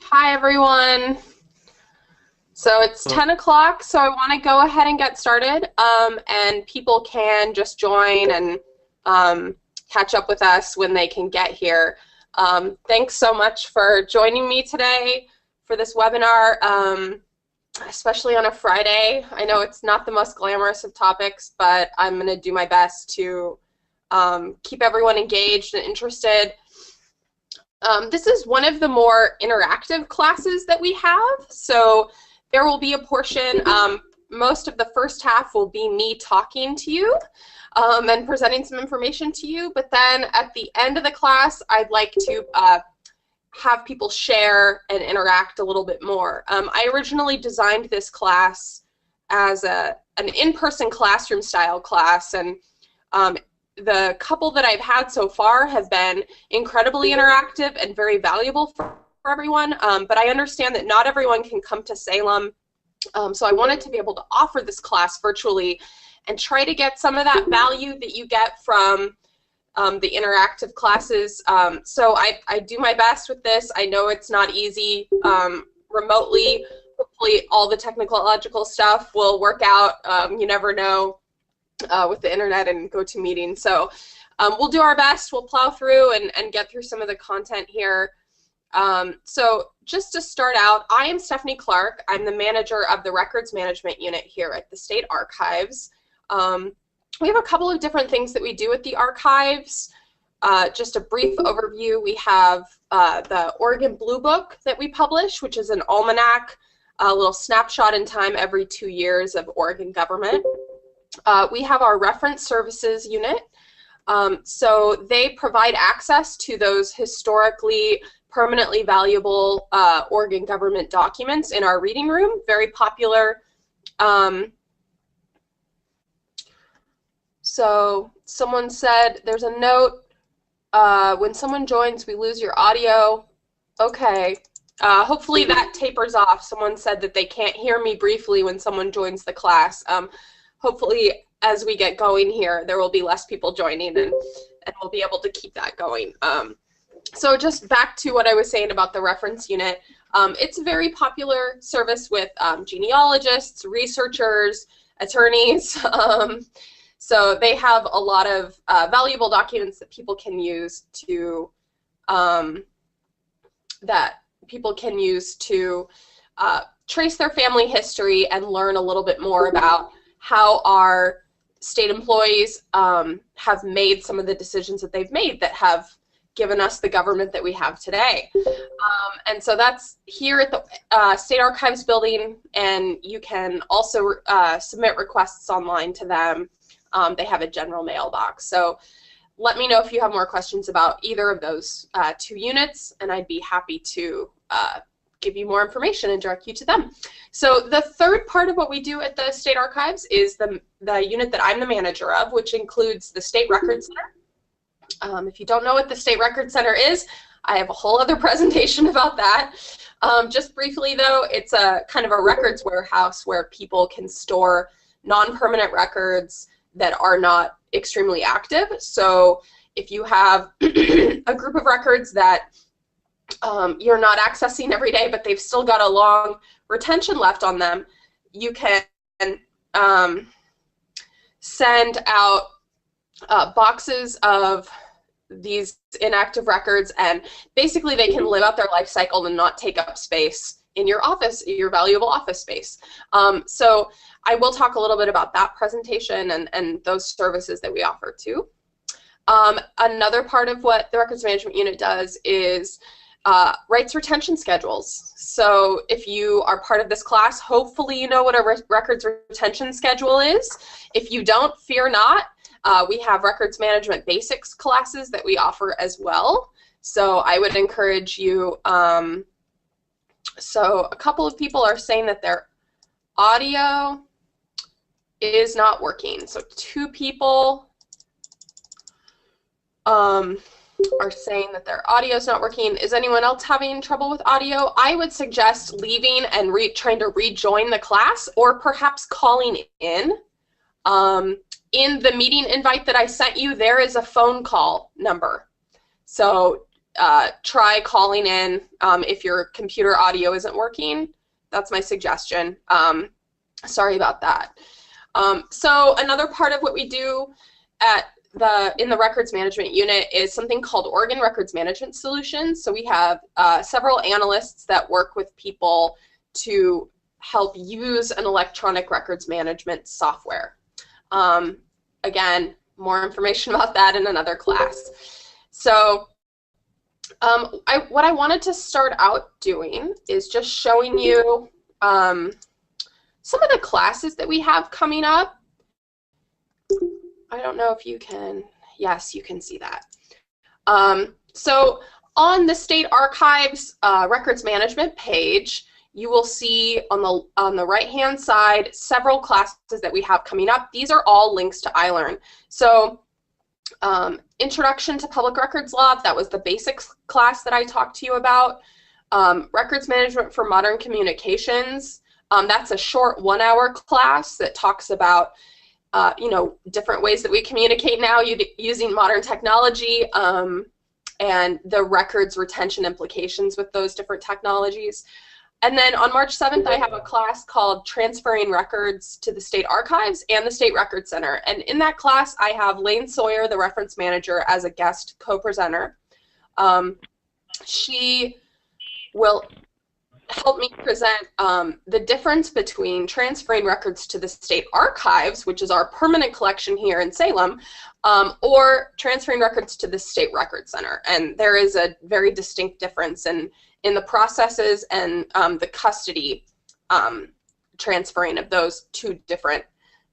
Hi, everyone. So it's 10 o'clock, so I want to go ahead and get started, and people can just join and catch up with us when they can get here. Thanks so much for joining me today for this webinar, especially on a Friday. I know it's not the most glamorous of topics, but I'm going to do my best to keep everyone engaged and interested. This is one of the more interactive classes that we have, so there will be a portion, most of the first half will be me talking to you and presenting some information to you, but then at the end of the class I'd like to have people share and interact a little bit more. I originally designed this class as an in-person classroom style class, and the couple that I've had so far have been incredibly interactive and very valuable for everyone, but I understand that not everyone can come to Salem, so I wanted to be able to offer this class virtually and try to get some of that value that you get from the interactive classes. So I do my best with this. I know it's not easy remotely. Hopefully all the technological stuff will work out. You never know. With the internet and GoToMeeting. So we'll do our best. We'll plow through and get through some of the content here. So just to start out, I am Stephanie Clark. I'm the manager of the Records Management Unit here at the State Archives. We have a couple of different things that we do at the Archives. Just a brief overview, we have the Oregon Blue Book that we publish, which is an almanac, a little snapshot in time every 2 years of Oregon government. We have our reference services unit, so they provide access to those historically permanently valuable Oregon government documents in our reading room, very popular. So someone said there's a note, when someone joins we lose your audio. Okay, hopefully that tapers off. Someone said that they can't hear me briefly when someone joins the class. Hopefully, as we get going here, there will be less people joining, and we'll be able to keep that going. So just back to what I was saying about the reference unit. It's a very popular service with genealogists, researchers, attorneys. So they have a lot of valuable documents that people can use to trace their family history and learn a little bit more about how our state employees have made some of the decisions that they've made that have given us the government that we have today. And so that's here at the State Archives building, and you can also submit requests online to them. They have a general mailbox. So let me know if you have more questions about either of those two units, and I'd be happy to give you more information and direct you to them. So the third part of what we do at the State Archives is the unit that I'm the manager of, which includes the State Records Center. If you don't know what the State Records Center is, I have a whole other presentation about that. Just briefly though, it's a kind of a records warehouse where people can store non-permanent records that are not extremely active. So if you have a group of records that you're not accessing every day, but they've still got a long retention left on them, you can send out boxes of these inactive records, and basically they can live out their life cycle and not take up space in your office, your valuable office space. So I will talk a little bit about that presentation and those services that we offer too. Another part of what the Records Management Unit does is rights retention schedules. So if you are part of this class, hopefully you know what a records retention schedule is. If you don't, fear not. We have records management basics classes that we offer as well. So I would encourage you. So a couple of people are saying that their audio is not working. So 2 people are saying that their audio is not working. Is anyone else having trouble with audio? I would suggest leaving and trying to rejoin the class, or perhaps calling in. In the meeting invite that I sent you, there is a phone call number. So try calling in if your computer audio isn't working. That's my suggestion. Sorry about that. So another part of what we do in the Records Management Unit is something called Oregon Records Management Solutions. So we have several analysts that work with people to help use an electronic records management software. Again, more information about that in another class. So what I wanted to start out doing is just showing you some of the classes that we have coming up. I don't know if you can, yes, you can see that. So on the State Archives Records Management page, you will see on the right-hand side several classes that we have coming up. These are all links to iLearn. So Introduction to Public Records Law, that was the basics class that I talked to you about. Records Management for Modern Communications, that's a short 1-hour class that talks about you know, different ways that we communicate now using modern technology and the records retention implications with those different technologies. And then on March 7th, I have a class called Transferring Records to the State Archives and the State Records Center. And in that class, I have Lane Sawyer, the reference manager, as a guest co-presenter. She will help me present the difference between transferring records to the State Archives, which is our permanent collection here in Salem, or transferring records to the State Records Center. And there is a very distinct difference in the processes and the custody transferring of those 2 different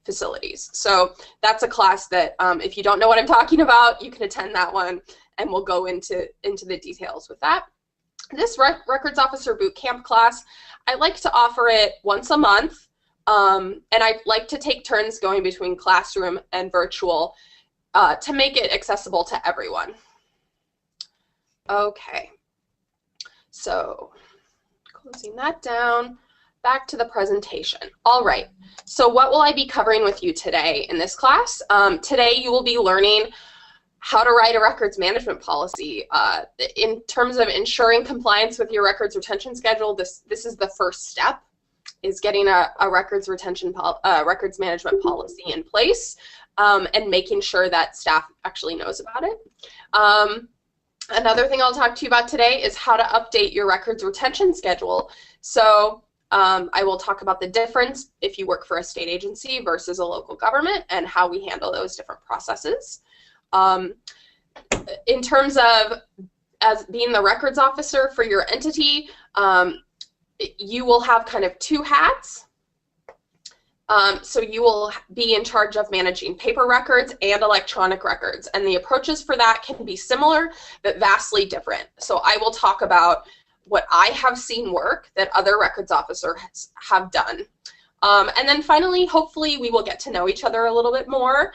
facilities. So that's a class that if you don't know what I'm talking about, you can attend that one, and we'll go into the details with that. This Records Officer Bootcamp class, I like to offer it once a month, and I like to take turns going between classroom and virtual to make it accessible to everyone. Okay, so closing that down, back to the presentation. All right, so what will I be covering with you today in this class? Today you will be learning how to write a records management policy. In terms of ensuring compliance with your records retention schedule, this is the first step, is getting a records management policy in place and making sure that staff actually knows about it. Another thing I'll talk to you about today is how to update your records retention schedule. So I will talk about the difference if you work for a state agency versus a local government and how we handle those different processes. In terms of as being the records officer for your entity, you will have kind of 2 hats. So you will be in charge of managing paper records and electronic records, and the approaches for that can be similar but vastly different. So I will talk about what I have seen work that other records officers have done. And then finally, hopefully, we will get to know each other a little bit more.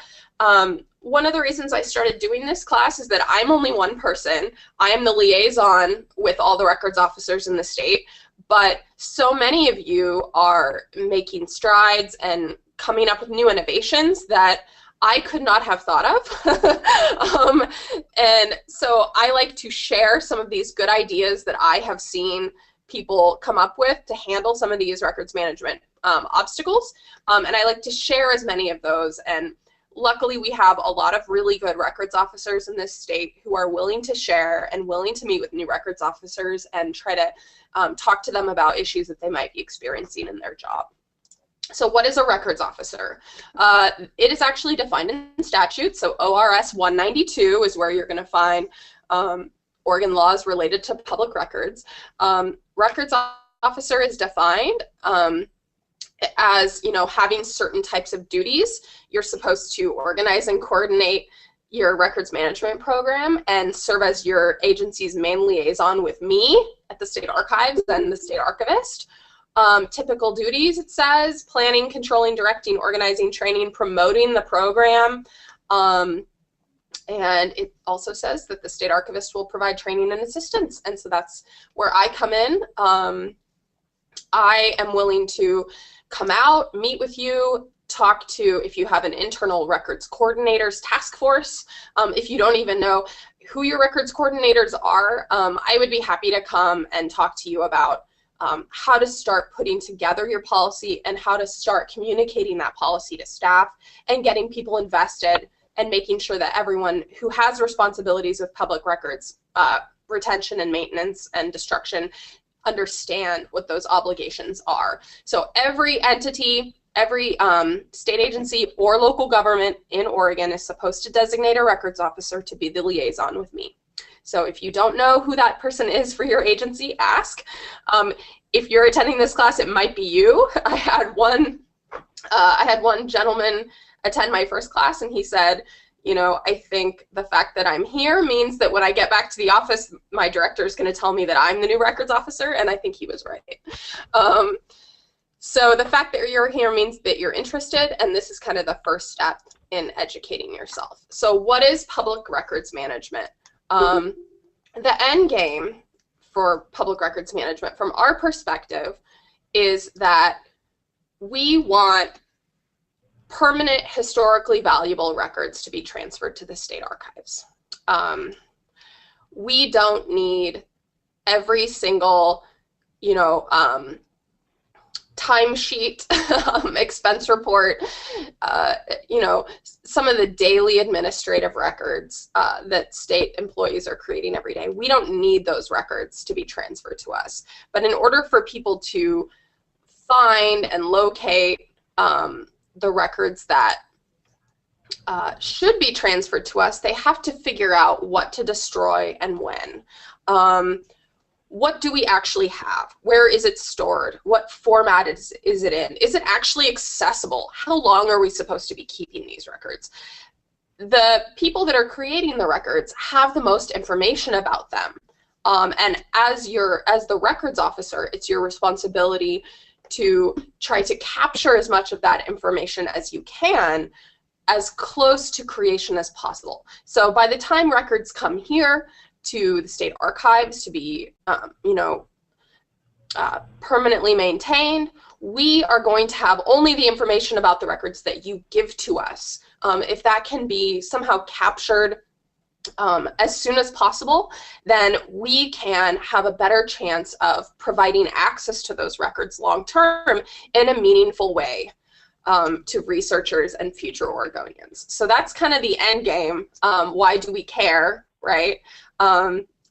One of the reasons I started doing this class is that I'm only one person. I am the liaison with all the records officers in the state, but so many of you are making strides and coming up with new innovations that I could not have thought of. And so I like to share some of these good ideas that I have seen people come up with to handle some of these records management obstacles. And I like to share as many of those and luckily we have a lot of really good records officers in this state who are willing to share and willing to meet with new records officers and try to talk to them about issues that they might be experiencing in their job. So what is a records officer? It is actually defined in statute. So ORS 192 is where you're going to find Oregon laws related to public records. Records officer is defined as, you know, having certain types of duties. You're supposed to organize and coordinate your records management program and serve as your agency's main liaison with me at the State Archives and the State Archivist. Typical duties, it says, planning, controlling, directing, organizing, training, promoting the program. And it also says that the State Archivist will provide training and assistance. And so that's where I come in. I am willing to come out, meet with you, talk to, if you have an internal records coordinators task force, if you don't even know who your records coordinators are, I would be happy to come and talk to you about how to start putting together your policy and how to start communicating that policy to staff and getting people invested and making sure that everyone who has responsibilities with public records, retention and maintenance and destruction, understand what those obligations are. So every entity, every state agency or local government in Oregon is supposed to designate a records officer to be the liaison with me. So if you don't know who that person is for your agency, ask. If you're attending this class, it might be you. I had one gentleman attend my first class, and he said, you know, I think the fact that I'm here means that when I get back to the office, my director is going to tell me that I'm the new records officer, and I think he was right. So the fact that you're here means that you're interested, and this is kind of the first step in educating yourself. So what is public records management? The end game for public records management, from our perspective, is that we want permanent, historically valuable records to be transferred to the state archives. We don't need every single, you know, timesheet, expense report, you know, some of the daily administrative records that state employees are creating every day. We don't need those records to be transferred to us. But in order for people to find and locate the records that should be transferred to us, they have to figure out what to destroy and when. What do we actually have? Where is it stored? What format is it in? Is it actually accessible? How long are we supposed to be keeping these records? The people that are creating the records have the most information about them. And as the records officer, it's your responsibility to try to capture as much of that information as you can, as close to creation as possible. So by the time records come here to the state archives to be, you know, permanently maintained, we are going to have only the information about the records that you give to us. If that can be somehow captured as soon as possible, then we can have a better chance of providing access to those records long-term in a meaningful way to researchers and future Oregonians. So that's kind of the end game. Why do we care, right?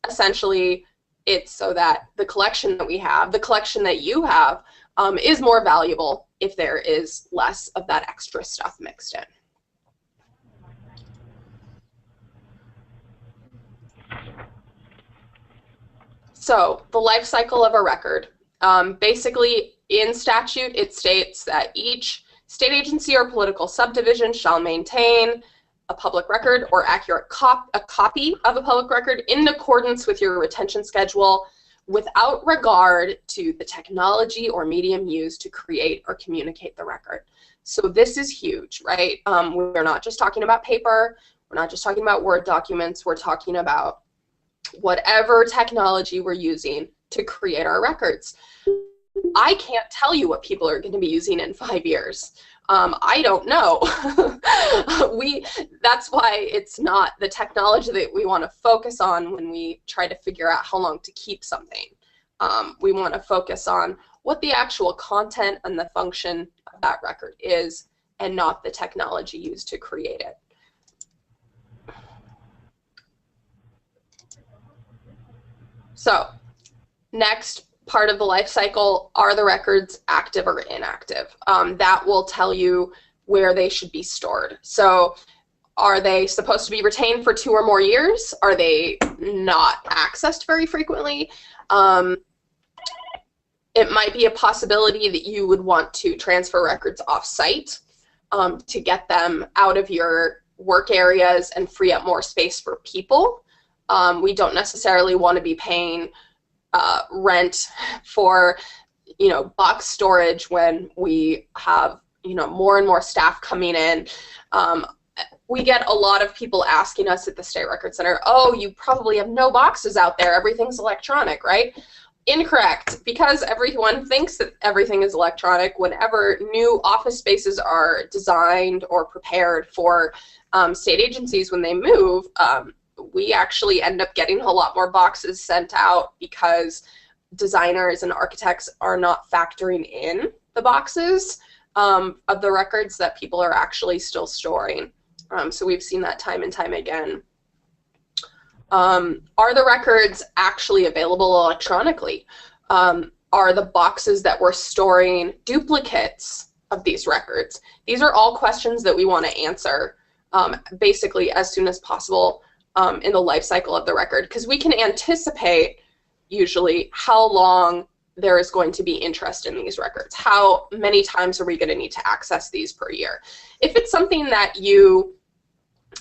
Essentially, it's so that the collection that we have, the collection that you have, is more valuable if there is less of that extra stuff mixed in. So the life cycle of a record. Basically, in statute, it states that each state agency or political subdivision shall maintain a public record or accurate a copy of a public record in accordance with your retention schedule without regard to the technology or medium used to create or communicate the record. So this is huge, right? We're not just talking about paper, we're not just talking about Word documents, we're talking about whatever technology we're using to create our records. I can't tell you what people are going to be using in 5 years. I don't know. That's why it's not the technology that we want to focus on when we try to figure out how long to keep something. We want to focus on what the actual content and the function of that record is and not the technology used to create it. So next part of the life cycle, are the records active or inactive? That will tell you where they should be stored. So are they supposed to be retained for 2 or more years? Are they not accessed very frequently? It might be a possibility that you would want to transfer records off-site to get them out of your work areas and free up more space for people. We don't necessarily want to be paying rent for, box storage when we have, more and more staff coming in. We get a lot of people asking us at the State Record Center, oh, you probably have no boxes out there, everything's electronic, right? Incorrect, because everyone thinks that everything is electronic. Whenever new office spaces are designed or prepared for state agencies when they move, we actually end up getting a lot more boxes sent out because designers and architects are not factoring in the boxes of the records that people are actually still storing. So we've seen that time and time again. Are the records actually available electronically? Are the boxes that we're storing duplicates of these records? These are all questions that we want to answer basically as soon as possible in the life cycle of the record, because we can anticipate usually how long there is going to be interest in these records. How many times are we going to need to access these per year? If it's something that you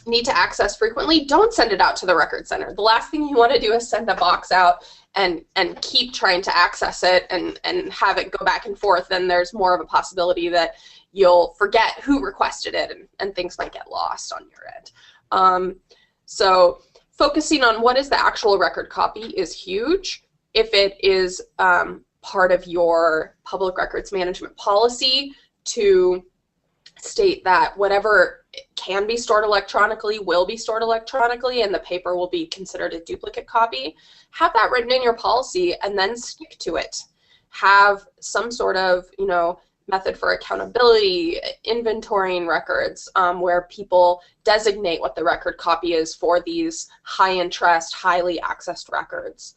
need to access frequently, don't send it out to the record center. The last thing you want to do is send a box out and keep trying to access it and have it go back and forth. Then there's more of a possibility that you'll forget who requested it and things might get lost on your end. So focusing on what is the actual record copy is huge. If it is part of your public records management policy to state that whatever can be stored electronically will be stored electronically and the paper will be considered a duplicate copy, have that written in your policy and then stick to it. Have some sort of, method for accountability, inventorying records, where people designate what the record copy is for these high interest, highly accessed records.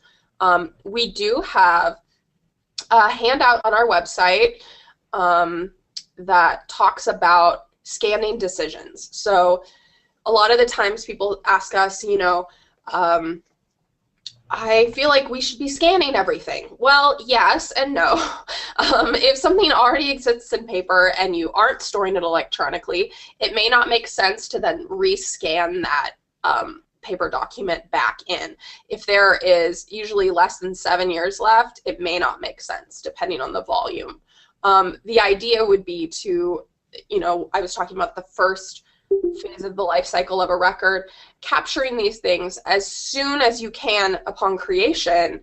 We do have a handout on our website that talks about scanning decisions. So a lot of the times people ask us, I feel like we should be scanning everything. Well, yes and no. If something already exists in paper and you aren't storing it electronically, it may not make sense to then rescan that paper document back in. If there is usually less than 7 years left, it may not make sense depending on the volume. The idea would be to, I was talking about the first phase of the life cycle of a record, capturing these things as soon as you can upon creation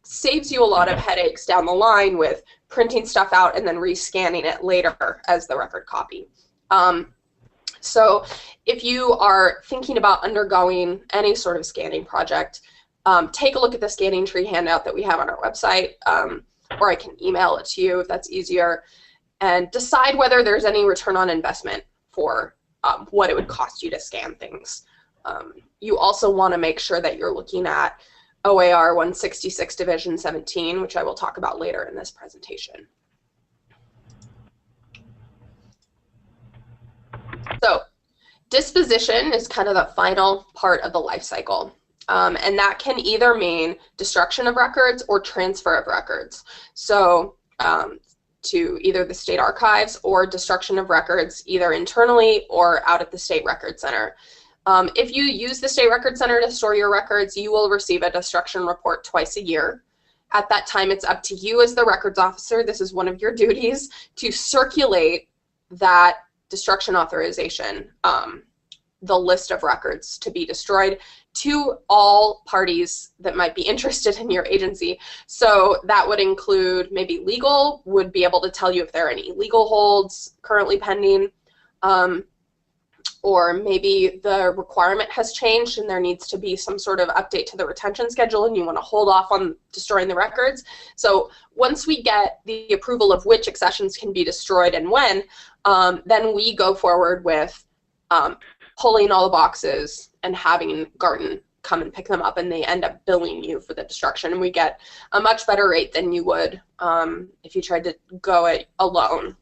saves you a lot of headaches down the line with printing stuff out and then rescanning it later as the record copy. So if you are thinking about undergoing any sort of scanning project, take a look at the scanning tree handout that we have on our website, or I can email it to you if that's easier, and decide whether there's any return on investment for what it would cost you to scan things. You also want to make sure that you're looking at OAR 166 Division 17, which I will talk about later in this presentation. So disposition is kind of the final part of the life cycle. And that can either mean destruction of records or transfer of records. So to either the state archives or destruction of records either internally or out at the State Record Center. If you use the State Record Center to store your records, you will receive a destruction report twice a year. At that time, it's up to you as the records officer, this is one of your duties, to circulate that destruction authorization, the list of records to be destroyed, to all parties that might be interested in your agency. So that would include maybe legal, would be able to tell you if there are any legal holds currently pending, or maybe the requirement has changed and there needs to be some sort of update to the retention schedule and you want to hold off on destroying the records. So once we get the approval of which accessions can be destroyed and when, then we go forward with pulling all the boxes and having Garden come and pick them up, and they end up billing you for the destruction, and we get a much better rate than you would if you tried to go it alone,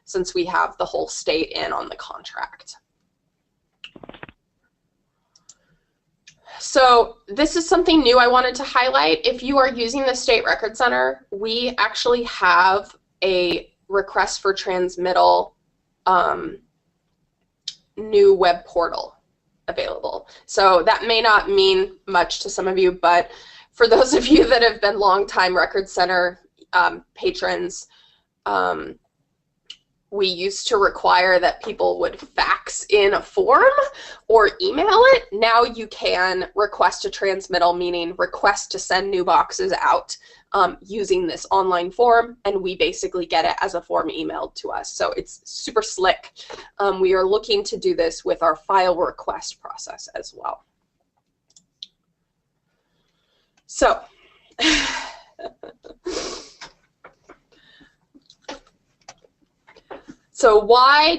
since we have the whole state in on the contract. So this is something new I wanted to highlight. If you are using the State Record Center, we actually have a request for transmittal new web portal available. So that may not mean much to some of you, but for those of you that have been longtime Record Center patrons, we used to require that people would fax in a form or email it. Now you can request a transmittal, meaning request to send new boxes out using this online form, and we basically get it as a form emailed to us. So it's super slick. We are looking to do this with our file request process as well. So so why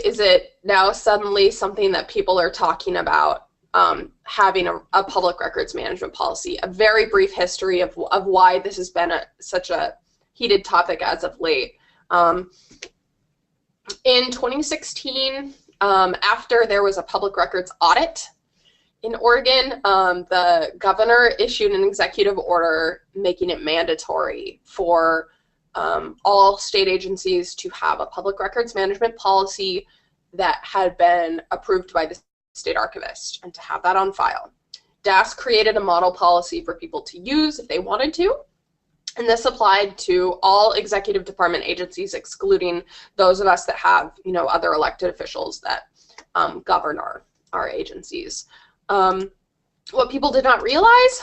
is it now suddenly something that people are talking about, having a public records management policy? A very brief history of why this has been such a heated topic as of late. In 2016, after there was a public records audit in Oregon, the governor issued an executive order making it mandatory for all state agencies to have a public records management policy that had been approved by the state archivist and to have that on file. DAS created a model policy for people to use if they wanted to, and this applied to all executive department agencies, excluding those of us that have, you know, other elected officials that govern our agencies. What people did not realize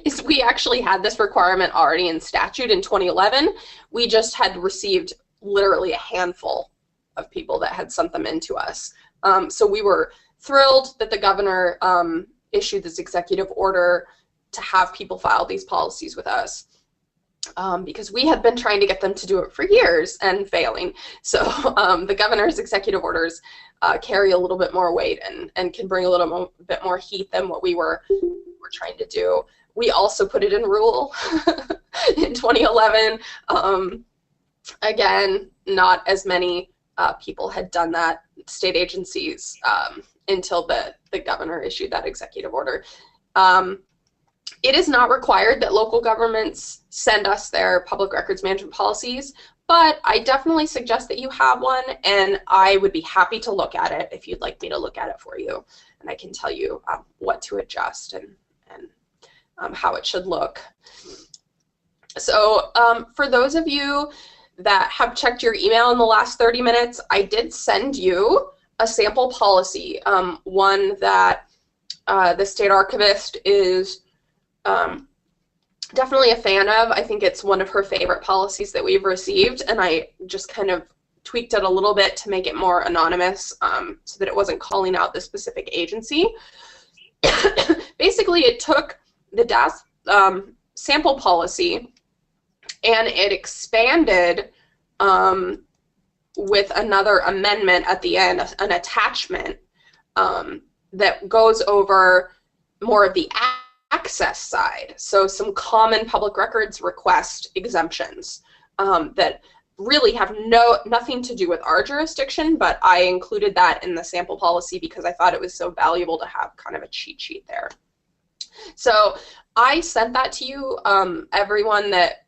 is we actually had this requirement already in statute in 2011. We just had received literally a handful of people that had sent them in to us. So we were thrilled that the governor issued this executive order to have people file these policies with us, because we had been trying to get them to do it for years and failing. So the governor's executive orders carry a little bit more weight and can bring a little bit more heat than what we were trying to do. We also put it in rule in 2011. Again, not as many people had done that, state agencies, until the governor issued that executive order. It is not required that local governments send us their public records management policies, but I definitely suggest that you have one, and I would be happy to look at it if you'd like me to look at it for you, and I can tell you what to adjust and how it should look. So for those of you that have checked your email in the last 30 minutes, I did send you a sample policy, one that the state archivist is definitely a fan of. I think it's one of her favorite policies that we've received, and I just kind of tweaked it a little bit to make it more anonymous, so that it wasn't calling out the specific agency. Basically, it took the DAS sample policy and it expanded with another amendment at the end, an attachment that goes over more of the access side. So some common public records request exemptions that really have nothing to do with our jurisdiction, but I included that in the sample policy because I thought it was so valuable to have kind of a cheat sheet there. So I sent that to you, everyone that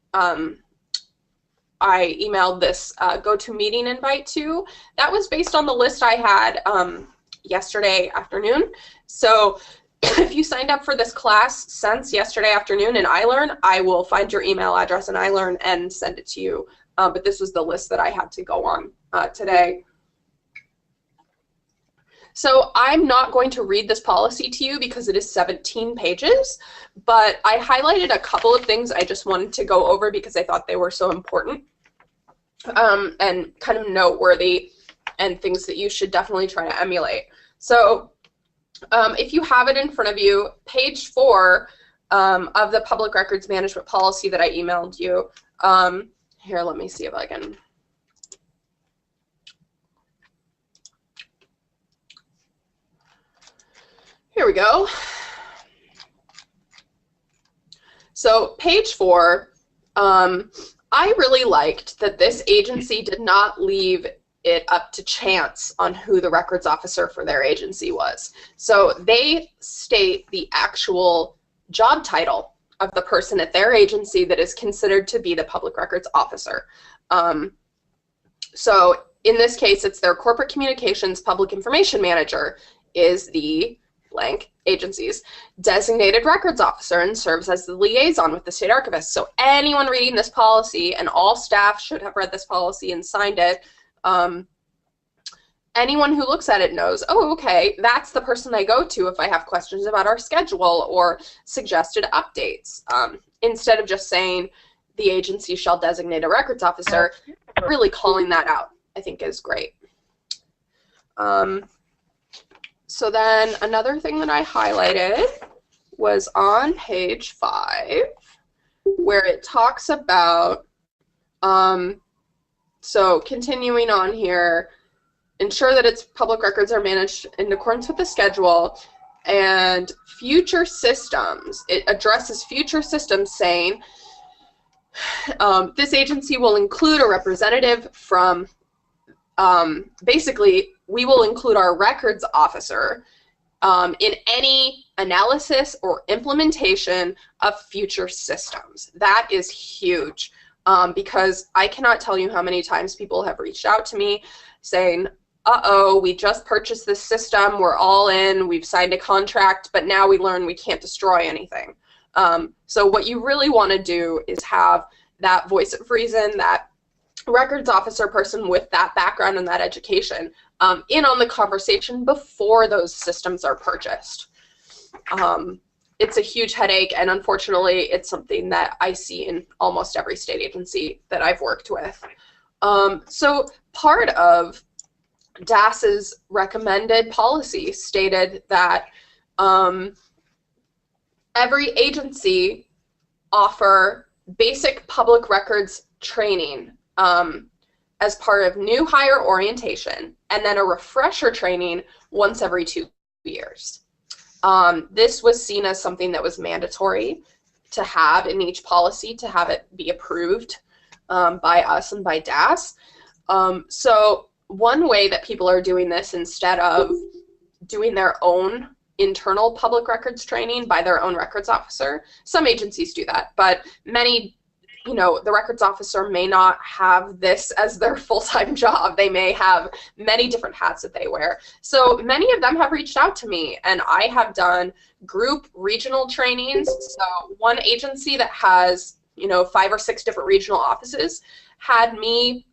I emailed this GoToMeeting invite to. That was based on the list I had yesterday afternoon. So if you signed up for this class since yesterday afternoon in iLearn, I will find your email address in iLearn and send it to you. But this was the list that I had to go on today. So I'm not going to read this policy to you because it is 17 pages, but I highlighted a couple of things I just wanted to go over because I thought they were so important and kind of noteworthy and things that you should definitely try to emulate. So if you have it in front of you, page 4 of the public records management policy that I emailed you. Here, let me see if I can Here we go. So page 4, I really liked that this agency did not leave it up to chance on who the records officer for their agency was. So they state the actual job title of the person at their agency that is considered to be the public records officer. So in this case, it's their corporate communications public information manager is the blank agency's designated records officer and serves as the liaison with the state archivist. So anyone reading this policy, and all staff should have read this policy and signed it, anyone who looks at it knows, oh, okay, that's the person I go to if I have questions about our schedule or suggested updates. Instead of just saying the agency shall designate a records officer, really calling that out, I think, is great. So then another thing that I highlighted was on page 5, where it talks about, so continuing on here, ensure that its public records are managed in accordance with the schedule, and future systems. It addresses future systems, saying this agency will include a representative from, basically, we will include our records officer in any analysis or implementation of future systems. That is huge, because I cannot tell you how many times people have reached out to me saying, uh-oh, we just purchased this system, we're all in, we've signed a contract, but now we learn we can't destroy anything. So what you really want to do is have that voice of reason, that records officer person with that background and that education in on the conversation before those systems are purchased. It's a huge headache, and unfortunately it's something that I see in almost every state agency that I've worked with. So part of DAS's recommended policy stated that every agency offer basic public records training as part of new hire orientation, and then a refresher training once every 2 years. This was seen as something that was mandatory to have in each policy, to have it be approved by us and by DAS. So one way that people are doing this, instead of doing their own internal public records training by their own records officer, some agencies do that, but many, you know, the records officer may not have this as their full-time job. They may have many different hats that they wear. So many of them have reached out to me, and I have done group regional trainings. So one agency that has, you know, 5 or 6 different regional offices had me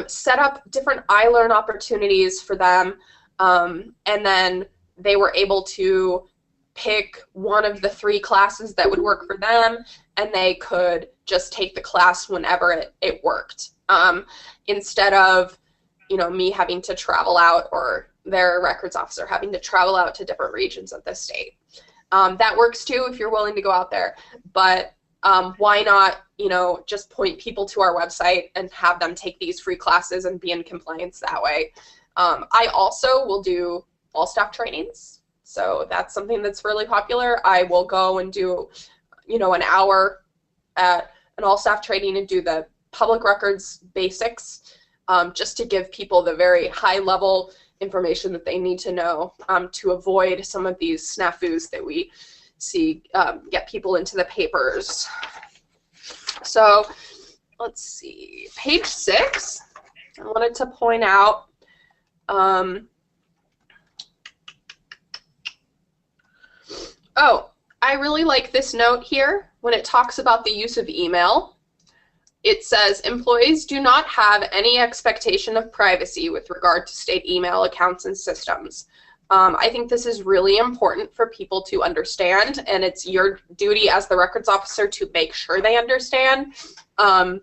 set up different iLearn opportunities for them, and then they were able to pick one of the 3 classes that would work for them, and they could just take the class whenever it worked, instead of, you know, me having to travel out or their records officer having to travel out to different regions of the state. That works too if you're willing to go out there, but why not, you know, just point people to our website and have them take these free classes and be in compliance that way. I also will do all staff trainings, so that's something that's really popular. I will go and do, you know, an hour at an all staff training and do the public records basics, just to give people the very high level information that they need to know to avoid some of these snafus that we see get people into the papers. So let's see, page 6, I wanted to point out oh, I really like this note here when it talks about the use of email. It says, employees do not have any expectation of privacy with regard to state email accounts and systems. I think this is really important for people to understand, and it's your duty as the records officer to make sure they understand. The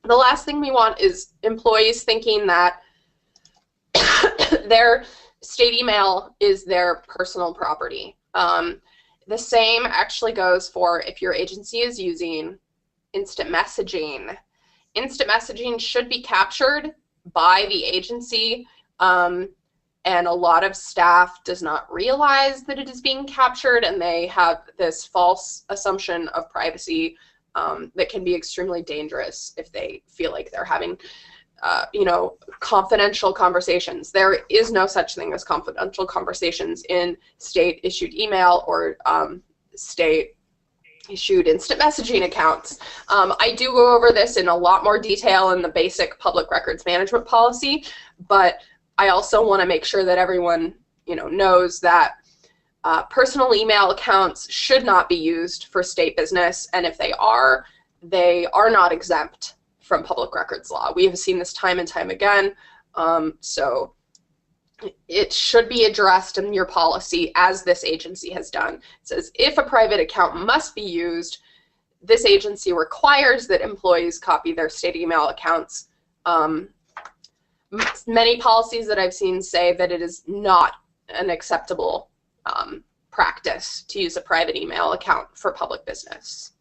last thing we want is employees thinking that their state email is their personal property. The same actually goes for if your agency is using instant messaging. Instant messaging should be captured by the agency and a lot of staff does not realize that it is being captured, and they have this false assumption of privacy that can be extremely dangerous if they feel like they're having you know, confidential conversations. There is no such thing as confidential conversations in state-issued email or state-issued instant messaging accounts. I do go over this in a lot more detail in the basic public records management policy, but I also want to make sure that everyone, you know, knows that personal email accounts should not be used for state business, and if they are not exempt from public records law. We have seen this time and time again, so it should be addressed in your policy, as this agency has done. It says if a private account must be used, this agency requires that employees copy their state email accounts. Many policies that I've seen say that it is not an acceptable practice to use a private email account for public business.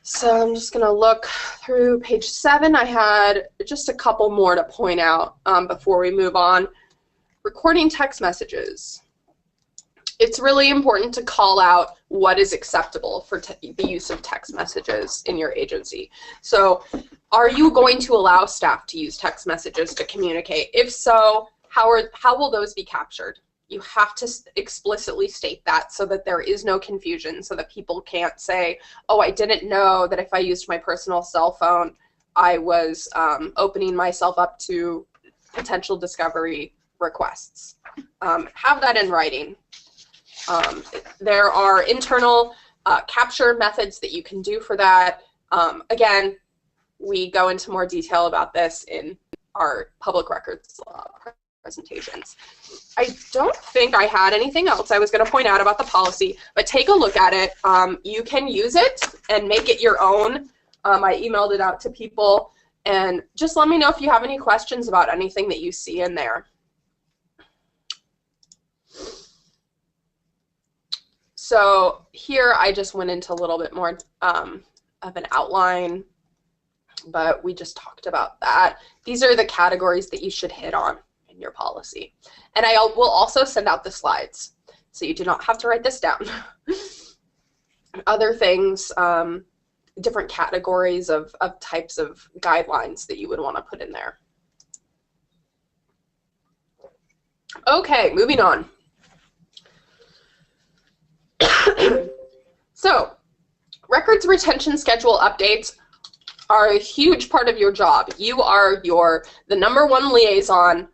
So I'm just going to look through page 7. I had just a couple more to point out before we move on. Recording text messages. It's really important to call out what is acceptable for the use of text messages in your agency. So are you going to allow staff to use text messages to communicate? If so, how will those be captured? You have to explicitly state that so that there is no confusion, so that people can't say, oh, I didn't know that if I used my personal cell phone, I was opening myself up to potential discovery requests. Have that in writing. There are internal capture methods that you can do for that. Again, we go into more detail about this in our public records law presentations. I don't think I had anything else I was going to point out about the policy, but take a look at it. You can use it and make it your own. I emailed it out to people, and just let me know if you have any questions about anything that you see in there. So here I just went into a little bit more of an outline, but we just talked about that. These are the categories that you should hit on in your policy. And I will also send out the slides, so you do not have to write this down. Other things, different categories of types of guidelines that you would want to put in there. Okay, moving on. So, records retention schedule updates are a huge part of your job. You are the #1 liaison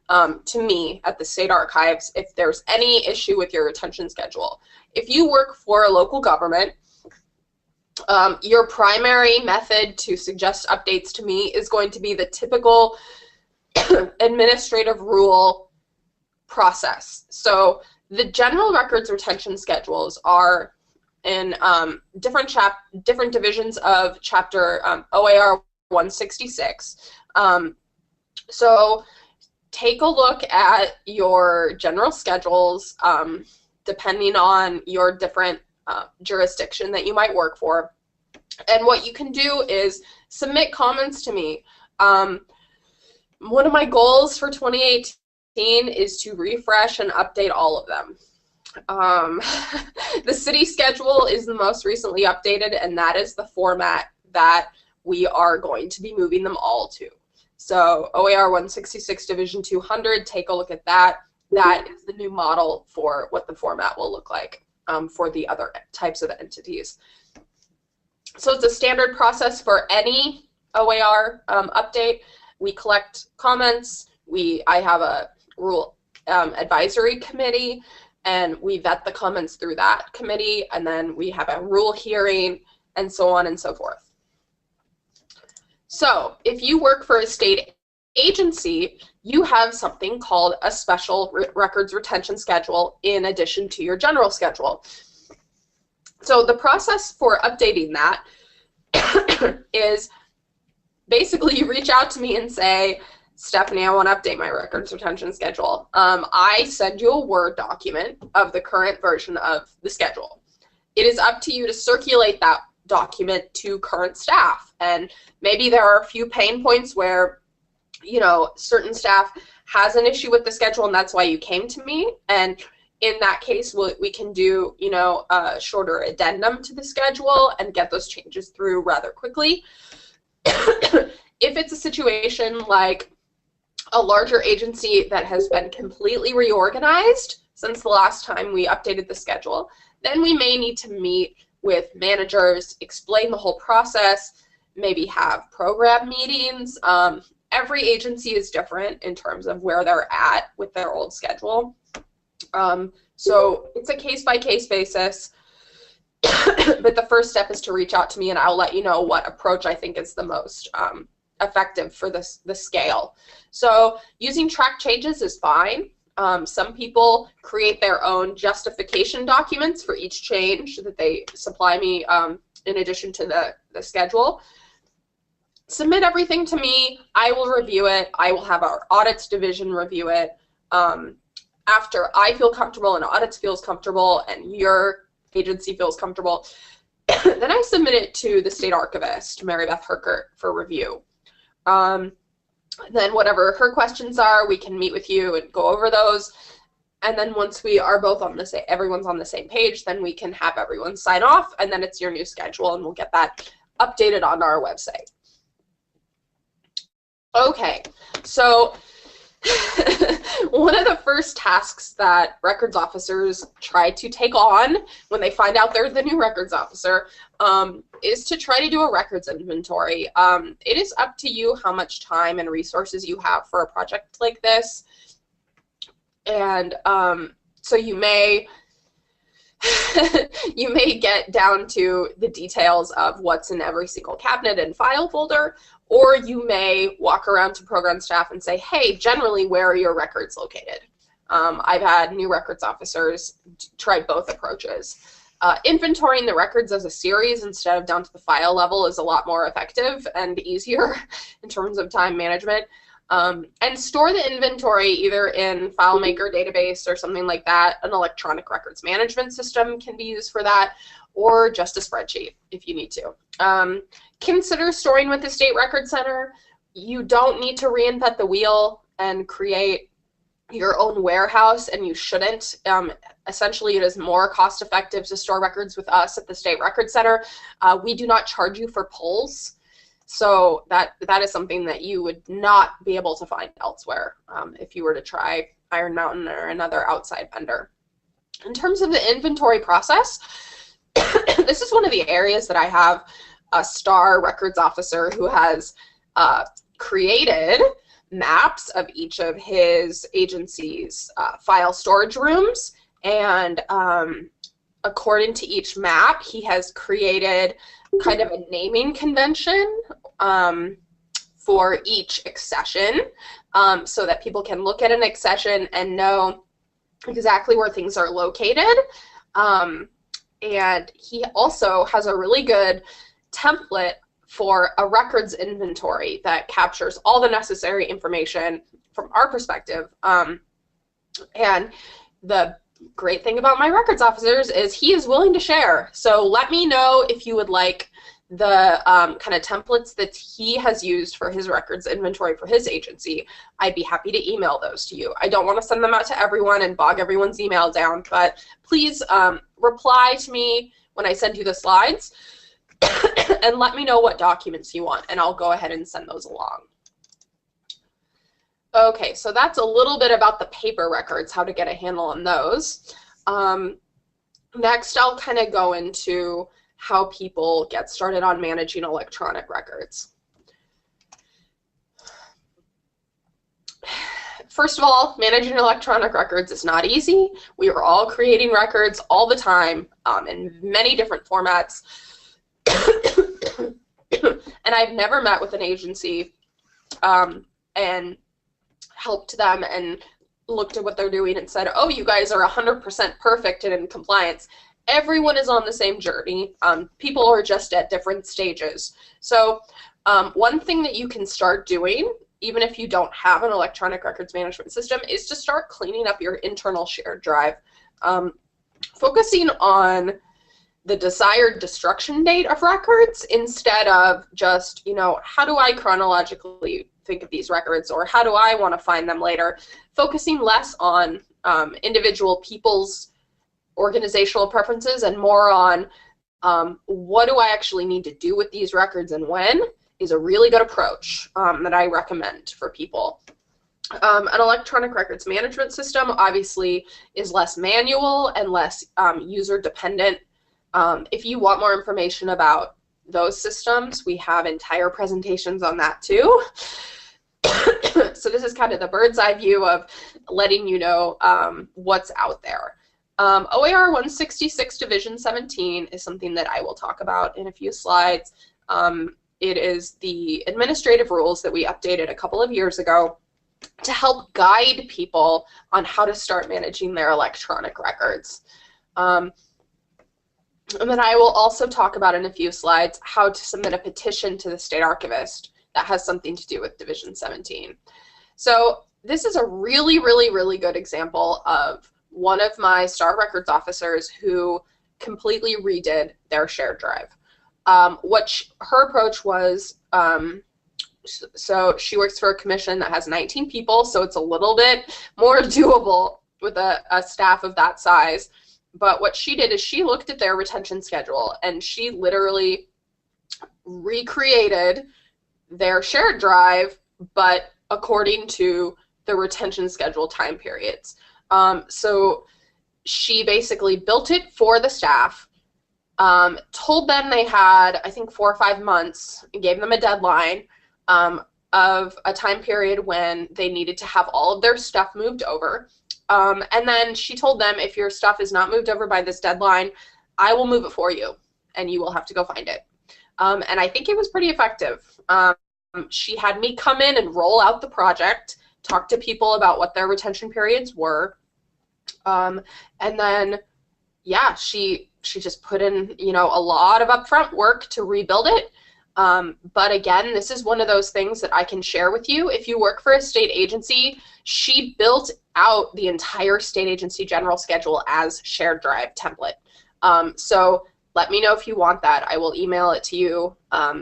to me at the state archives if there's any issue with your retention schedule. If you work for a local government, your primary method to suggest updates to me is going to be the typical administrative rule process. So the general records retention schedules are in different divisions of Chapter OAR 166. So take a look at your general schedules, depending on your different jurisdiction that you might work for. And what you can do is submit comments to me. One of my goals for 2018 is to refresh and update all of them. The city schedule is the most recently updated, and that is the format that we are going to be moving them all to. So OAR 166 Division 200, take a look at that. That is the new model for what the format will look like for the other types of entities. So it's a standard process for any OAR update. We collect comments. I have a rule advisory committee, and we vet the comments through that committee, and then we have a rule hearing, and so on and so forth. So if you work for a state agency, you have something called a special records retention schedule in addition to your general schedule. So the process for updating that is basically you reach out to me and say, Stephanie, I want to update my records retention schedule. I send you a Word document of the current version of the schedule. It is up to you to circulate that document to current staff. And maybe there are a few pain points where you know, certain staff has an issue with the schedule and that's why you came to me, and in that case, we can do, you know, a shorter addendum to the schedule and get those changes through rather quickly. If it's a situation like a larger agency that has been completely reorganized since the last time we updated the schedule, then we may need to meet with managers, explain the whole process, maybe have program meetings. Every agency is different in terms of where they're at with their old schedule. So it's a case-by-case basis, but the first step is to reach out to me and I'll let you know what approach I think is the most effective for the scale. So using track changes is fine. Some people create their own justification documents for each change that they supply me in addition to the schedule. Submit everything to me. I will review it. I will have our audits division review it. After I feel comfortable and audits feels comfortable and your agency feels comfortable, then I submit it to the state archivist, Mary Beth Herkert, for review. Then whatever her questions are, we can meet with you and go over those. And then once we are both on the same, everyone's on the same page, then we can have everyone sign off, and then it's your new schedule, and we'll get that updated on our website. Okay, so one of the first tasks that records officers try to take on when they find out they're the new records officer is to try to do a records inventory. It is up to you how much time and resources you have for a project like this. And so you may you may get down to the details of what's in every single cabinet and file folder, or you may walk around to program staff and say, hey, generally, where are your records located? I've had new records officers try both approaches. Inventorying the records as a series instead of down to the file level is a lot more effective and easier in terms of time management. And store the inventory either in FileMaker database or something like that. An electronic records management system can be used for that, or just a spreadsheet if you need to. Consider storing with the State Record Center. You don't need to reinvent the wheel and create your own warehouse, and you shouldn't. Essentially, it is more cost effective to store records with us at the State Record Center. We do not charge you for pulls. So that is something that you would not be able to find elsewhere if you were to try Iron Mountain or another outside vendor. In terms of the inventory process, this is one of the areas that I have a star records officer who has created maps of each of his agency's file storage rooms, and according to each map, he has created kind of a naming convention for each accession so that people can look at an accession and know exactly where things are located. And he also has a really good template for a records inventory that captures all the necessary information from our perspective. And the great thing about my records officers is he is willing to share. So let me know if you would like the kind of templates that he has used for his records inventory for his agency. I'd be happy to email those to you. I don't want to send them out to everyone and bog everyone's email down, but please reply to me when I send you the slides and let me know what documents you want, and I'll go ahead and send those along. Okay, so that's a little bit about the paper records, how to get a handle on those. Next, I'll kind of go into how people get started on managing electronic records. First of all, managing electronic records is not easy. We are all creating records all the time in many different formats. And I've never met with an agency and helped them and looked at what they're doing and said, oh, you guys are 100% perfect and in compliance. Everyone is on the same journey. People are just at different stages. So one thing that you can start doing, even if you don't have an electronic records management system, is to start cleaning up your internal shared drive. Focusing on the desired destruction date of records instead of just, you know, how do I chronologically think of these records, or how do I want to find them later, focusing less on individual people's organizational preferences and more on what do I actually need to do with these records and when, is a really good approach that I recommend for people. An electronic records management system obviously is less manual and less user dependent. If you want more information about those systems, we have entire presentations on that too. So this is kind of the bird's eye view of letting you know what's out there. OAR 166 Division 17 is something that I will talk about in a few slides. It is the administrative rules that we updated a couple of years ago to help guide people on how to start managing their electronic records. And then I will also talk about in a few slides how to submit a petition to the state archivist that has something to do with Division 17. So this is a really, really, really good example of one of my Star Records officers who completely redid their shared drive. Her approach was, so she works for a commission that has 19 people, so it's a little bit more doable with a staff of that size. But what she did is she looked at their retention schedule and she literally recreated their shared drive, but according to the retention schedule time periods. So she basically built it for the staff, told them they had, I think, 4 or 5 months, and gave them a deadline of a time period when they needed to have all of their stuff moved over. And then she told them, if your stuff is not moved over by this deadline, I will move it for you, and you will have to go find it. And I think it was pretty effective. She had me come in and roll out the project, talk to people about what their retention periods were, and then, yeah, she just put in, you know, a lot of upfront work to rebuild it. But again, this is one of those things that I can share with you. If you work for a state agency, she built out the entire state agency general schedule as shared drive template. So let me know if you want that. I will email it to you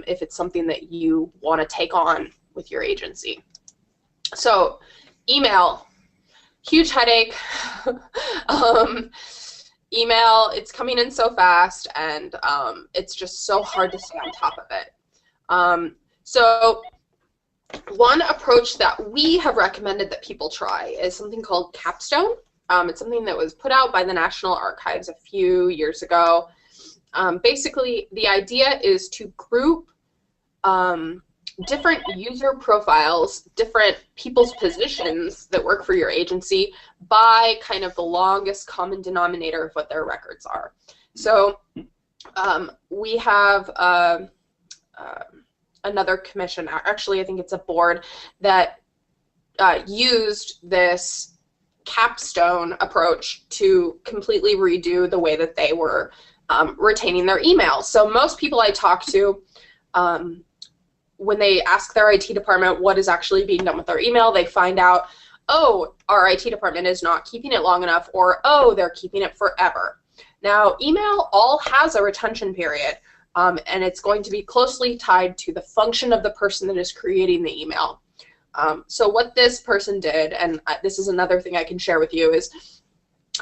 if it's something that you want to take on with your agency. So email, huge headache. Email, it's coming in so fast, and it's just so hard to stay on top of it. So one approach that we have recommended that people try is something called Capstone. It's something that was put out by the National Archives a few years ago. Basically, the idea is to group different user profiles, different people's positions that work for your agency by kind of the longest common denominator of what their records are. So we have another commission, actually I think it's a board, that used this Capstone approach to completely redo the way that they were retaining their email. So most people I talk to, when they ask their IT department what is actually being done with their email, they find out, oh, our IT department is not keeping it long enough, or oh, they're keeping it forever. Now, email all has a retention period, and it's going to be closely tied to the function of the person that is creating the email. So what this person did, and this is another thing I can share with you, is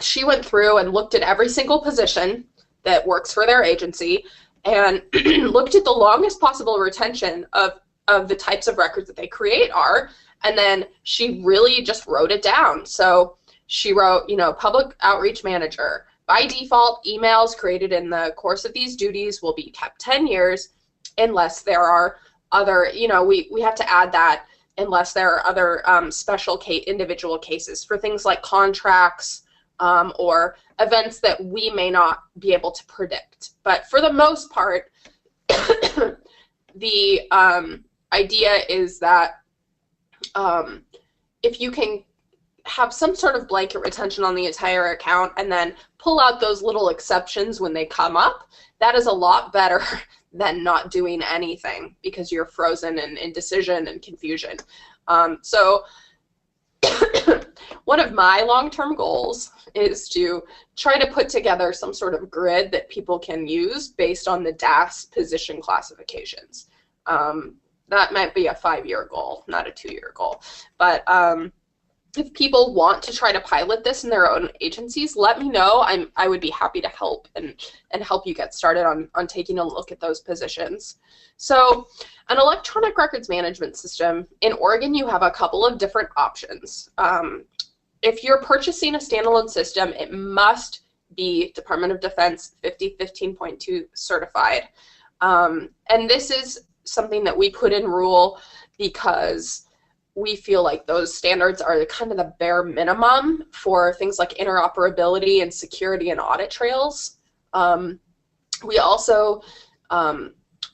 she went through and looked at every single position that works for their agency and looked at the longest possible retention of the types of records that they create are, and then she really just wrote it down. So she wrote, you know, public outreach manager. By default, emails created in the course of these duties will be kept 10 years unless there are other, you know, we have to add that unless there are other special individual cases for things like contracts or events that we may not be able to predict. But for the most part, the idea is that if you can have some sort of blanket retention on the entire account and then pull out those little exceptions when they come up, that is a lot better than not doing anything because you're frozen in indecision and confusion. So One of my long-term goals is to try to put together some sort of grid that people can use based on the DAS position classifications. That might be a 5-year goal, not a 2-year goal. But if people want to try to pilot this in their own agencies, let me know. I would be happy to help and help you get started on taking a look at those positions. So an electronic records management system, in Oregon, you have a couple of different options. If you're purchasing a standalone system, it must be Department of Defense 5015.2 certified. And this is something that we put in rule because we feel like those standards are kind of the bare minimum for things like interoperability and security and audit trails. We also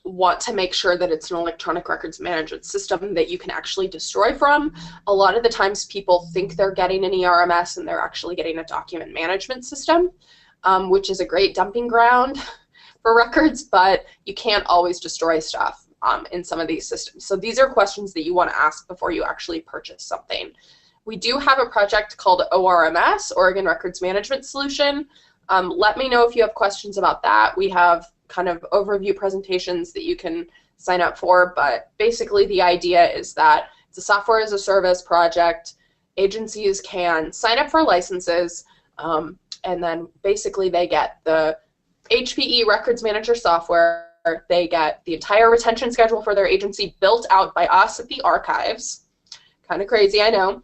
want to make sure that it's an electronic records management system that you can actually destroy from. A lot of the times people think they're getting an ERMS and they're actually getting a document management system, which is a great dumping ground for records, but you can't always destroy stuff in some of these systems. So these are questions that you want to ask before you actually purchase something. We do have a project called ORMS, Oregon Records Management Solution. Let me know if you have questions about that. We have kind of overview presentations that you can sign up for, but basically the idea is that it's a software as a service project. Agencies can sign up for licenses, and then basically they get the HPE Records Manager software. They get the entire retention schedule for their agency built out by us at the archives. Kind of crazy, I know.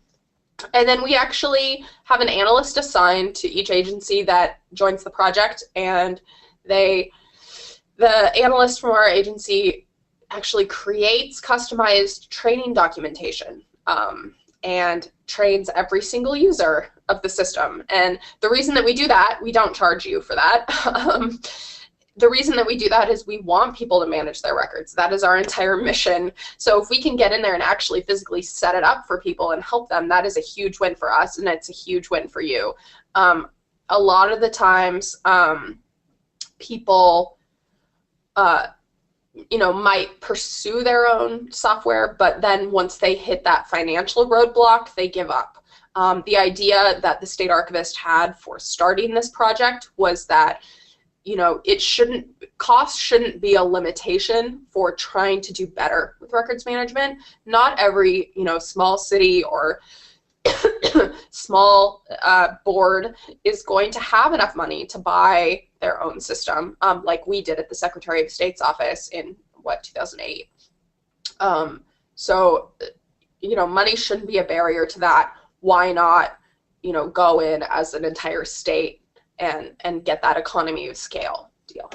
And then we actually have an analyst assigned to each agency that joins the project, and the analyst from our agency actually creates customized training documentation and trains every single user of the system. And the reason that we do that, we don't charge you for that. The reason that we do that is we want people to manage their records. That is our entire mission. So if we can get in there and actually physically set it up for people and help them, that is a huge win for us, and it's a huge win for you. A lot of the times, people might pursue their own software, but then once they hit that financial roadblock, they give up. The idea that the state archivist had for starting this project was that cost shouldn't be a limitation for trying to do better with records management. Not every small city or small board is going to have enough money to buy their own system, like we did at the Secretary of State's office in 2008. So money shouldn't be a barrier to that. Why not go in as an entire state and get that economy of scale deal?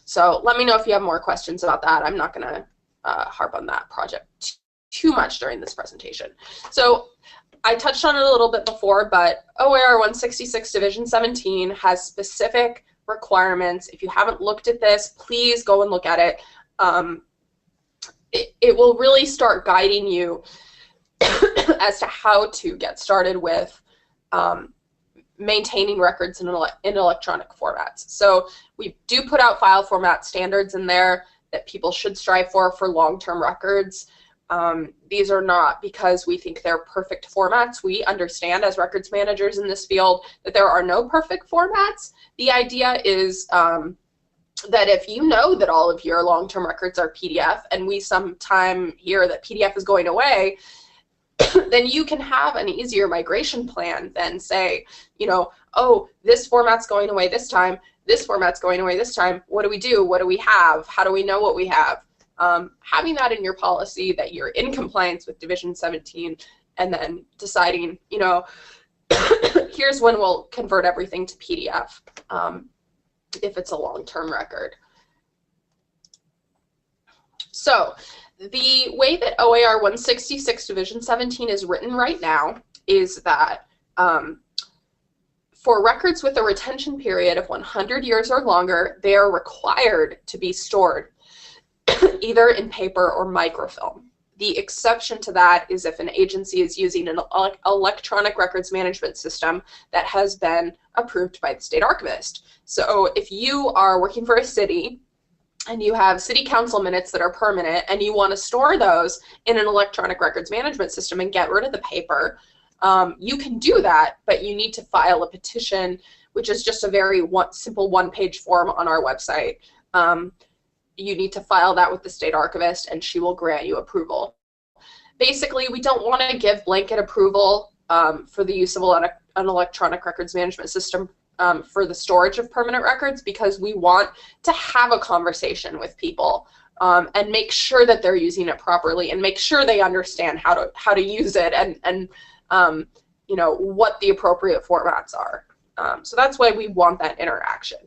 So let me know if you have more questions about that. I'm not going to harp on that project too much during this presentation. So I touched on it a little bit before, but OAR 166 Division 17 has specific requirements. If you haven't looked at this, please go and look at it. It will really start guiding you as to how to get started with maintaining records in electronic formats. So we do put out file format standards in there that people should strive for long-term records. These are not because we think they're perfect formats. We understand as records managers in this field that there are no perfect formats. The idea is that if you know that all of your long-term records are PDF, and we sometime hear that PDF is going away, then you can have an easier migration plan than say, oh, this format's going away this time, this format's going away this time. What do we do? What do we have? How do we know what we have? Having that in your policy that you're in compliance with Division 17, and then deciding, here's when we'll convert everything to PDF if it's a long-term record. So the way that OAR 166 Division 17 is written right now is that for records with a retention period of 100 years or longer, they are required to be stored either in paper or microfilm. The exception to that is if an agency is using an electronic records management system that has been approved by the state archivist. So if you are working for a city and you have city council minutes that are permanent and you want to store those in an electronic records management system and get rid of the paper, You can do that, but you need to file a petition, which is just a very simple one-page form on our website. You need to file that with the state archivist, and she will grant you approval. Basically, we don't want to give blanket approval for the use of an electronic records management system for the storage of permanent records, because we want to have a conversation with people and make sure that they're using it properly, and make sure they understand how to use it, and you know, what the appropriate formats are. So that's why we want that interaction.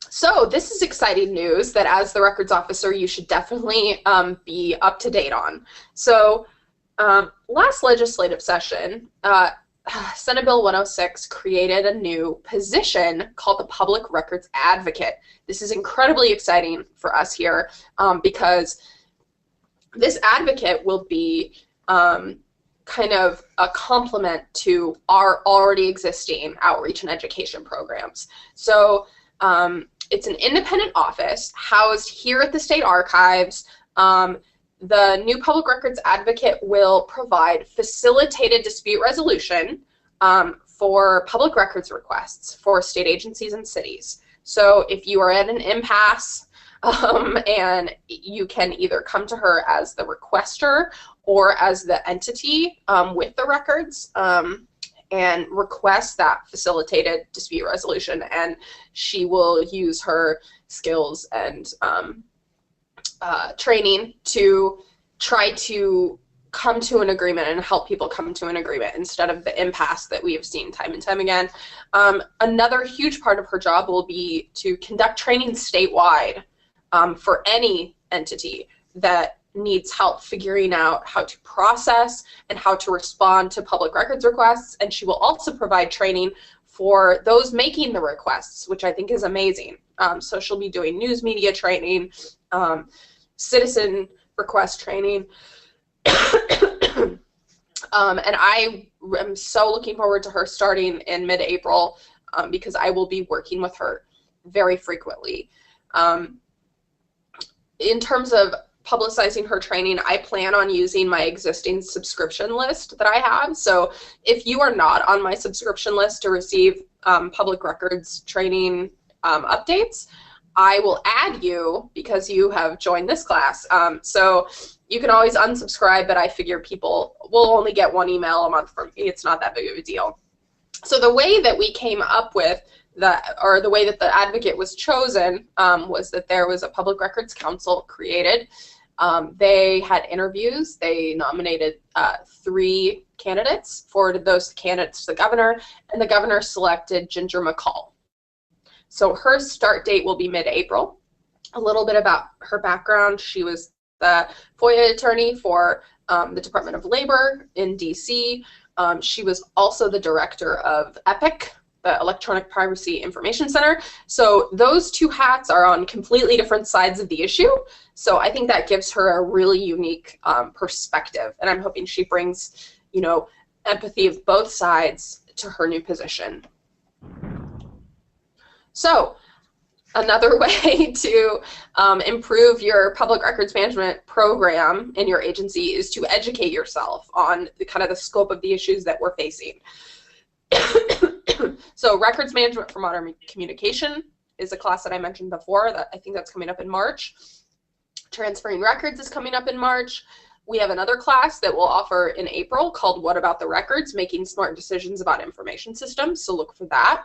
So this is exciting news that as the records officer you should definitely be up to date on. So last legislative session, Senate Bill 106 created a new position called the Public Records Advocate. This is incredibly exciting for us here because this advocate will be kind of a complement to our already existing outreach and education programs. So it's an independent office housed here at the State Archives. The new Public Records Advocate will provide facilitated dispute resolution for public records requests for state agencies and cities. So if you are at an impasse, and you can either come to her as the requester or as the entity with the records, and request that facilitated dispute resolution, and she will use her skills and training to try to come to an agreement and help people come to an agreement instead of the impasse that we have seen time and time again. Another huge part of her job will be to conduct training statewide for any entity that needs help figuring out how to process and how to respond to public records requests, and she will also provide training for those making the requests, which I think is amazing. So she'll be doing news media training, citizen request training, and I am so looking forward to her starting in mid-April because I will be working with her very frequently. In terms of publicizing her training, I plan on using my existing subscription list that I have. So if you are not on my subscription list to receive public records training updates, I will add you because you have joined this class. So you can always unsubscribe, but I figure people will only get one email a month from me. It's not that big of a deal. So the way that we came up with the way that the advocate was chosen was that there was a Public Records Council created. They had interviews. They nominated 3 candidates, forwarded those candidates to the governor, and the governor selected Ginger McCall. So her start date will be mid-April. A little bit about her background: she was the FOIA attorney for the Department of Labor in DC. She was also the director of EPIC, the Electronic Privacy Information Center. So those 2 hats are on completely different sides of the issue. So I think that gives her a really unique perspective, and I'm hoping she brings, you know, empathy of both sides to her new position. So another way to improve your public records management program in your agency is to educate yourself on the scope of the issues that we're facing. So records management for modern communication is a class that I mentioned before. That I think that's coming up in March. Transferring records is coming up in March. We have another class that we'll offer in April called What About the Records? Making Smart Decisions About Information Systems, so look for that.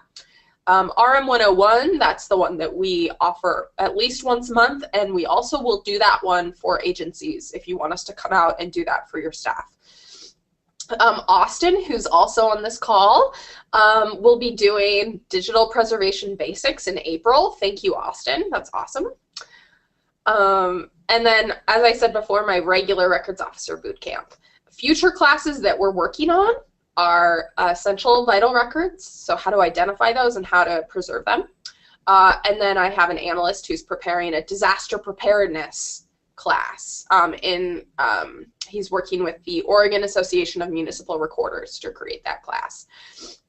RM 101, that's the one that we offer at least once a month, and we also will do that one for agencies if you want us to come out and do that for your staff. Austin, who's also on this call, will be doing Digital Preservation Basics in April. Thank you, Austin. That's awesome. And then, as I said before, my regular Records Officer Bootcamp. Future classes that we're working on are essential vital records, so how to identify those and how to preserve them. And then I have an analyst who's preparing a disaster preparedness class. He's working with the Oregon Association of Municipal Recorders to create that class.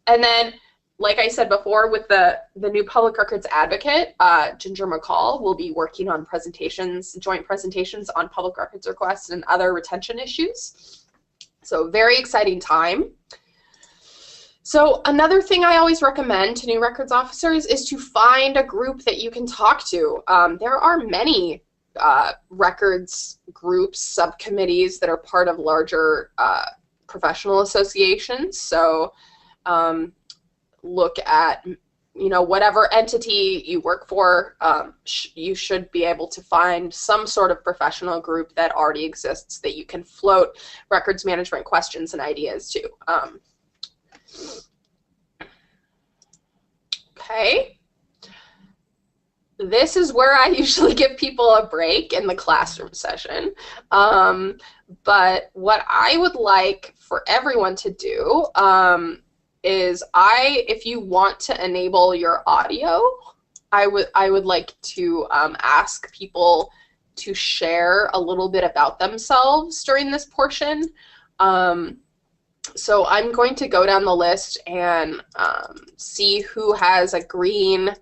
And then like I said before, with the new public records advocate, Ginger McCall, will be working on presentations, joint presentations on public records requests and other retention issues. So very exciting time. So another thing I always recommend to new records officers is to find a group that you can talk to. There are many records groups, subcommittees that are part of larger professional associations. So look at, whatever entity you work for, you should be able to find some sort of professional group that already exists that you can float records management questions and ideas to. Okay. This is where I usually give people a break in the classroom session. But what I would like for everyone to do is if you want to enable your audio, I would like to ask people to share a little bit about themselves during this portion. So I'm going to go down the list and see who has a green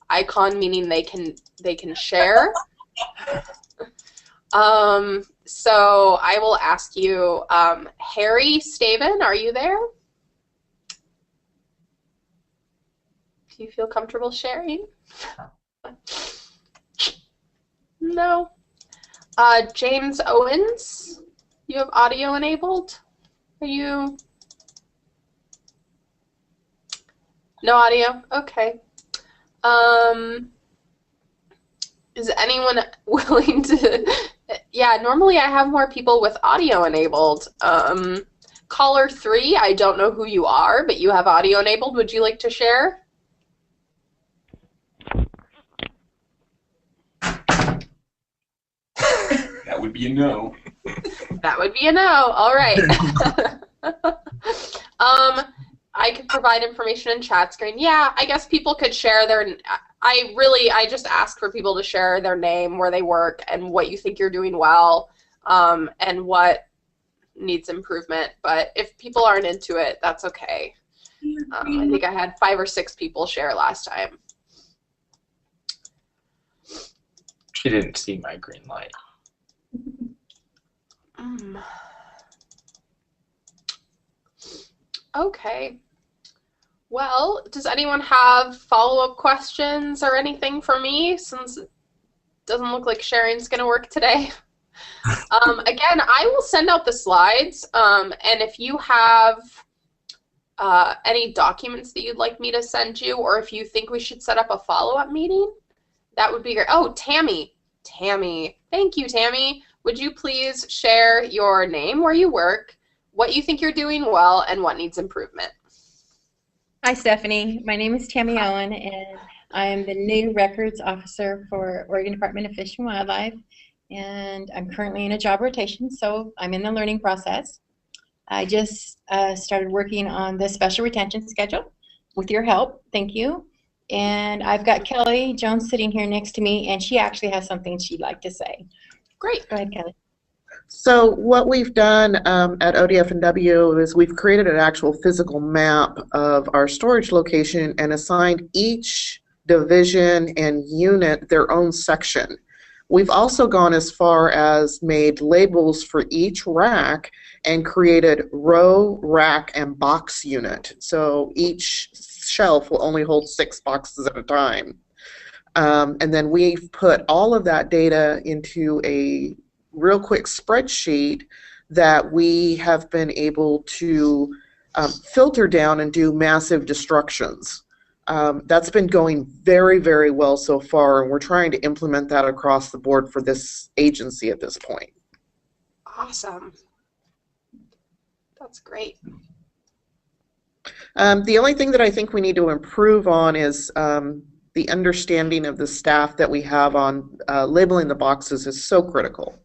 icon, meaning they can share. So I will ask you, Harry Staven, are you there? Do you feel comfortable sharing? No. James Owens, you have audio enabled? Are you? No audio? Okay. Is anyone willing to? Yeah, normally I have more people with audio enabled. Caller 3, I don't know who you are, but you have audio enabled. Would you like to share? That would be a no. That would be a no. All right. I could provide information in chat screen. Yeah, I guess people could share their. I just ask for people to share their name, where they work, and what you think you're doing well, and what needs improvement. But if people aren't into it, that's okay. I think I had 5 or 6 people share last time. She didn't see my green light. Okay. Well, does anyone have follow-up questions or anything for me, since it doesn't look like sharing's going to work today? Again, I will send out the slides, and if you have any documents that you'd like me to send you, or if you think we should set up a follow-up meeting, that would be great. Oh, Tammy. Thank you, Tammy. Would you please share your name, where you work, what you think you're doing well, and what needs improvement? Hi, Stephanie. My name is Tammy Owen, and I'm the new records officer for Oregon Department of Fish and Wildlife, and I'm currently in a job rotation, so I'm in the learning process. I just started working on the special retention schedule with your help. Thank you. And I've got Kelly Jones sitting here next to me, and she actually has something she'd like to say. Great. Go ahead, Kelly. So what we've done at ODF&W is we've created an actual physical map of our storage location and assigned each division and unit their own section. We've also gone as far as made labels for each rack and created row, rack, and box unit. So each shelf will only hold 6 boxes at a time. And then we've put all of that data into a real quick spreadsheet that we have been able to filter down and do massive destructions. That's been going very, very well so far, and we're trying to implement that across the board for this agency at this point. Awesome. That's great. The only thing that I think we need to improve on is the understanding of the staff that we have on labeling the boxes is so critical.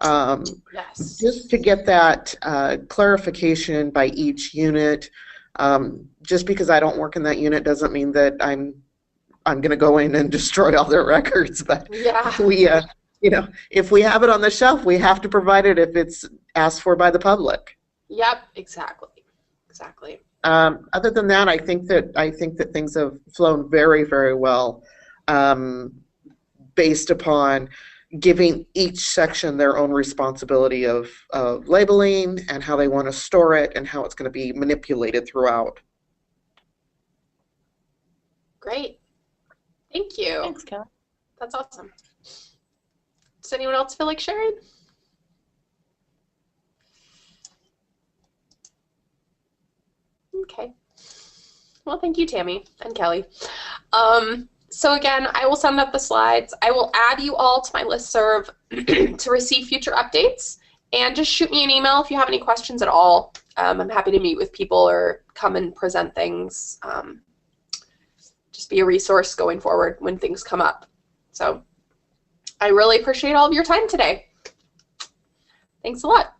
Yes. Just to get that clarification by each unit. Just because I don't work in that unit doesn't mean that I'm going to go in and destroy all their records. But yeah, we, if we have it on the shelf, we have to provide it if it's asked for by the public. Yep. Exactly. Other than that, I think that things have flown very, very well, based upon giving each section their own responsibility of labeling and how they want to store it and how it's going to be manipulated throughout. Great. Thank you. Thanks, Kelly. That's awesome. Does anyone else feel like sharing? Okay. Well, thank you, Tammy and Kelly. So again, I will send up the slides. I will add you all to my listserv to receive future updates. And just shoot me an email if you have any questions at all. I'm happy to meet with people or come and present things. Just be a resource going forward when things come up. So I really appreciate all of your time today. Thanks a lot.